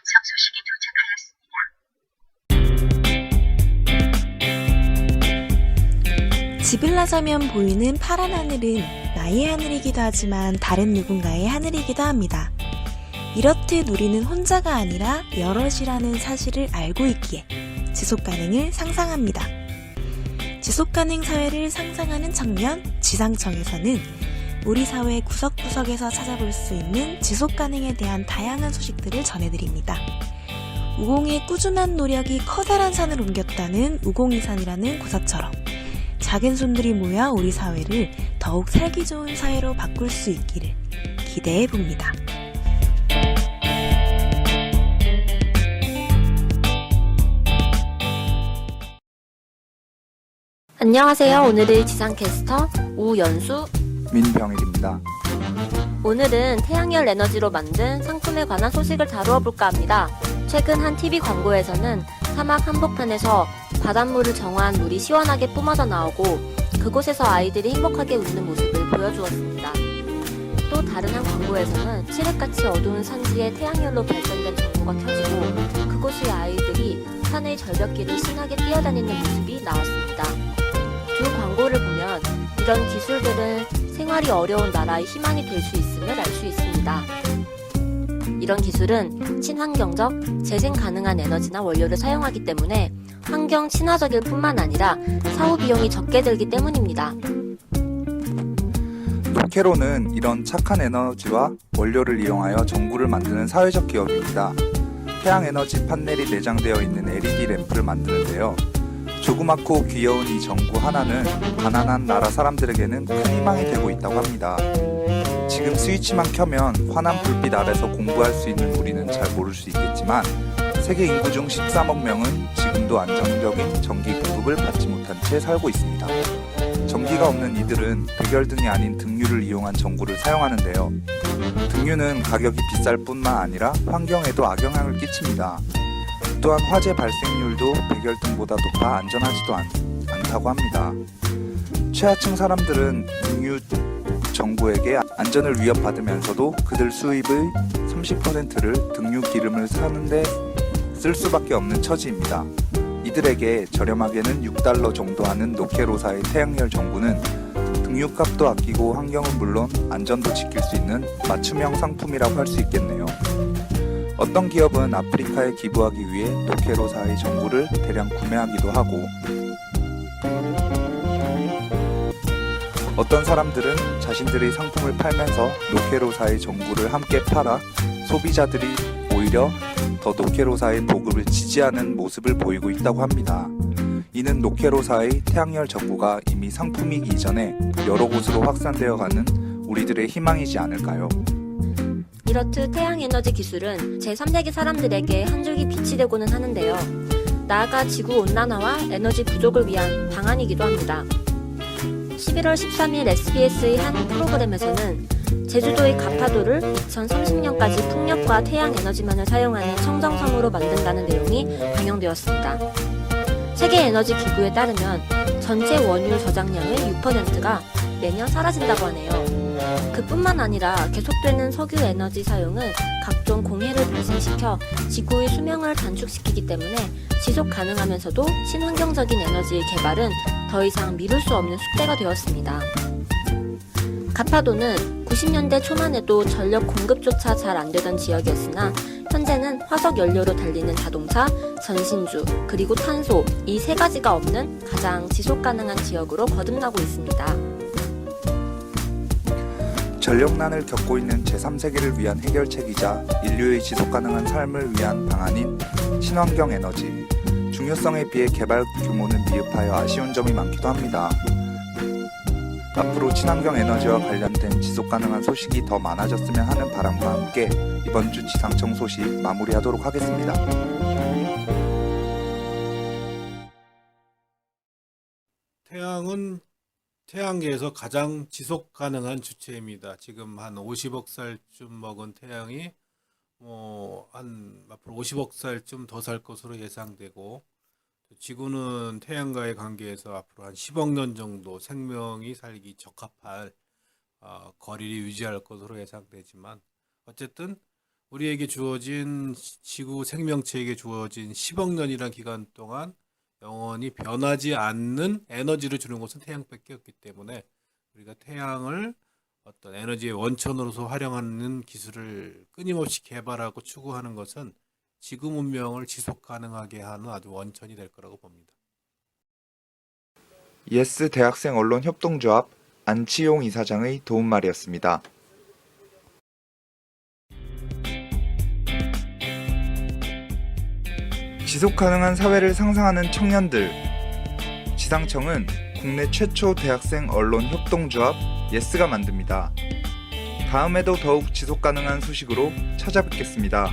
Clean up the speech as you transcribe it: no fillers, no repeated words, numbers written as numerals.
당첨 소식이 도착하였습니다. 집을 나서면 보이는 파란 하늘은 나의 하늘이기도 하지만 다른 누군가의 하늘이기도 합니다. 이렇듯 우리는 혼자가 아니라 여럿이라는 사실을 알고 있기에 지속가능을 상상합니다. 지속가능 사회를 상상하는 청년 지상청에서는 우리 사회 구석구석에서 찾아볼 수 있는 지속가능에 대한 다양한 소식들을 전해드립니다. 우공의 꾸준한 노력이 커다란 산을 옮겼다는 우공이산이라는 고사처럼 작은 손들이 모여 우리 사회를 더욱 살기 좋은 사회로 바꿀 수 있기를 기대해 봅니다. 안녕하세요. 오늘의 지상캐스터 우연수 민병일입니다. 오늘은 태양열 에너지로 만든 상품에 관한 소식을 다루어 볼까 합니다. 최근 한 TV 광고에서는 사막 한복판에서 바닷물을 정화한 물이 시원하게 뿜어져 나오고 그곳에서 아이들이 행복하게 웃는 모습을 보여주었습니다. 또 다른 한 광고에서는 칠흑같이 어두운 산지에 태양열로 발전된 전구가 켜지고 그곳의 아이들이 산의 절벽길을 신나게 뛰어다니는 모습이 나왔습니다. 두 광고를 보면 이런 기술들은 생활이 어려운 나라의 희망이 될 수 있음을 알 수 있습니다. 이런 기술은 친환경적, 재생 가능한 에너지나 원료를 사용하기 때문에 환경 친화적일 뿐만 아니라 사후 비용이 적게 들기 때문입니다. 노케로는 이런 착한 에너지와 원료를 이용하여 전구를 만드는 사회적 기업입니다. 태양에너지 판넬이 내장되어 있는 LED 램프를 만드는데요. 조그맣고 귀여운 이 전구 하나는 가난한 나라 사람들에게는 큰 희망이 되고 있다고 합니다. 지금 스위치만 켜면 환한 불빛 아래서 공부할 수 있는 우리는 잘 모를 수 있겠지만 세계 인구 중 13억 명은 지금도 안정적인 전기 공급을 받지 못한 채 살고 있습니다. 전기가 없는 이들은 백열등이 아닌 등유를 이용한 전구를 사용하는데요. 등유는 가격이 비쌀 뿐만 아니라 환경에도 악영향을 끼칩니다. 또한 화재 발생률도 백열등보다 높아 안전하지도 않다고 합니다. 최하층 사람들은 등유 정부에게 안전을 위협받으면서도 그들 수입의 30%를 등유 기름을 사는데 쓸 수밖에 없는 처지입니다. 이들에게 저렴하게는 $6 정도 하는 노케로사의 태양열 전구는 등유값도 아끼고 환경은 물론 안전도 지킬 수 있는 맞춤형 상품이라고 할 수 있겠네요. 어떤 기업은 아프리카에 기부하기 위해 노케로사의 전구를 대량 구매하기도 하고 어떤 사람들은 자신들의 상품을 팔면서 노케로사의 전구를 함께 팔아 소비자들이 오히려 더 노케로사의 보급을 지지하는 모습을 보이고 있다고 합니다. 이는 노케로사의 태양열 전구가 이미 상품이기 이전에 여러 곳으로 확산되어 가는 우리들의 희망이지 않을까요? 이렇듯 태양에너지 기술은 제3세계 사람들에게 한 줄기 빛이 되고는 하는데요. 나아가 지구온난화와 에너지 부족을 위한 방안이기도 합니다. 11월 13일 SBS의 한 프로그램에서는 제주도의 가파도를 2030년까지 풍력과 태양에너지만을 사용하는 청정섬으로 만든다는 내용이 방영되었습니다. 세계에너지기구에 따르면 전체 원유 저장량의 6%가 매년 사라진다고 하네요. 그뿐만 아니라 계속되는 석유 에너지 사용은 각종 공해를 발생시켜 지구의 수명을 단축시키기 때문에 지속 가능하면서도 친환경적인 에너지의 개발은 더 이상 미룰 수 없는 숙제가 되었습니다. 가파도는 90년대 초만 해도 전력 공급조차 잘 안되던 지역이었으나 현재는 화석 연료로 달리는 자동차, 전신주, 그리고 탄소 이 세 가지가 없는 가장 지속가능한 지역으로 거듭나고 있습니다. 전력난을 겪고 있는 제3세계를 위한 해결책이자 인류의 지속가능한 삶을 위한 방안인 친환경 에너지. 중요성에 비해 개발 규모는 미흡하여 아쉬운 점이 많기도 합니다. 앞으로 친환경 에너지와 관련된 지속가능한 소식이 더 많아졌으면 하는 바람과 함께 이번 주 지상청 소식 마무리하도록 하겠습니다. 태양은 태양계에서 가장 지속 가능한 주체입니다. 지금 한 50억 살쯤 먹은 태양이 한 앞으로 50억 살쯤 더 살 것으로 예상되고 지구는 태양과의 관계에서 앞으로 한 10억 년 정도 생명이 살기 적합할 거리를 유지할 것으로 예상되지만 어쨌든 우리에게 주어진 지구 생명체에게 주어진 10억 년이란 기간 동안 영원히 변하지 않는 에너지를 주는 것은 태양밖에 없기 때문에 우리가 태양을 어떤 에너지의 원천으로서 활용하는 기술을 끊임없이 개발하고 추구하는 것은 지구 문명을 지속 가능하게 하는 아주 원천이 될 거라고 봅니다. 예스 대학생 언론 협동조합 안치용 이사장의 도움말이었습니다. 지속가능한 사회를 상상하는 청년들. 지상청은 국내 최초 대학생 언론 협동조합 예스가 만듭니다. 다음에도 더욱 지속가능한 소식으로 찾아뵙겠습니다.